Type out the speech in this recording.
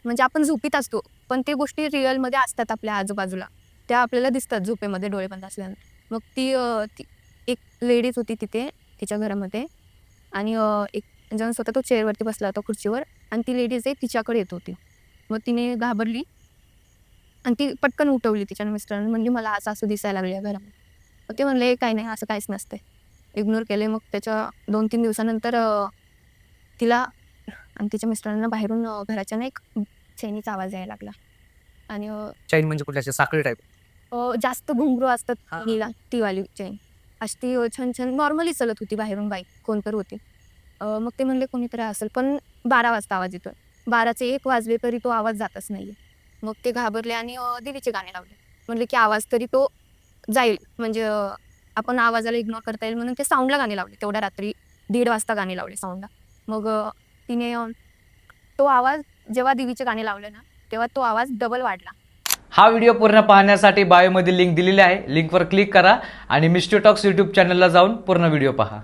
म्हणजे आपण झोपीत असतो पण ते गोष्टी रिअलमध्ये असतात आपल्या आजूबाजूला, त्या आपल्याला दिसतात झोपेमध्ये डोळे बंद असल्यानं. मग ती एक लेडीज होती तिथे तिच्या घरामध्ये आणि एक जण स्वतः तो चेअरवरती बसला होता खुर्चीवर आणि ती लेडीज आहे तिच्याकडे येत होती. मग तिने घाबरली आणि ती पटकन उठवली तिच्या मिस्टरांनी, म्हणली मला असं दिसायला लागलं घरामध्ये. मग ते म्हणले काही नाही असं काहीच नसते, इग्नोर केले. मग त्याच्या 2-3 दिवसानंतर तिला आणि तिच्या मिस्टरांना बाहेरून घराच्या ना एक चैनीचा आवाज यायला लागला आणि चैन म्हणजे कुठल्या साखळी टाईप? जास्त घुंगरू असतात हा. नीला ती वाली चैन अशी ती छान छान नॉर्मली चालत होती बाहेरून बाईक कोणतर होती. मग ते म्हणले कोणीतरी असेल पण 12 वाजता आवाज येतोय. 12चे 1 वाजले तरी तो आवाज जातच नाहीये. मग ते घाबरले आणि देवीचे गाणे लावले. म्हणले की आवाज तरी तो जाईल म्हणजे आपण आवाजाला इग्नोर करता येईल म्हणून ते साऊंडला गाणे लावले. तेवढ्या रात्री 1:30 वाजता गाणे लावले साऊंडला. मग तिने तो आवाज जेव्हा देवीचे गाणे लावले ना तेव्हा तो आवाज डबल वाढला. हा व्हिडिओ पूर्ण पाहण्यासाठी बायोमध्ये लिंक दिलेली आहे, लिंकवर क्लिक करा आणि मिस्ट्री टॉक्स यूट्यूब चॅनलला जाऊन पूर्ण व्हिडिओ पहा.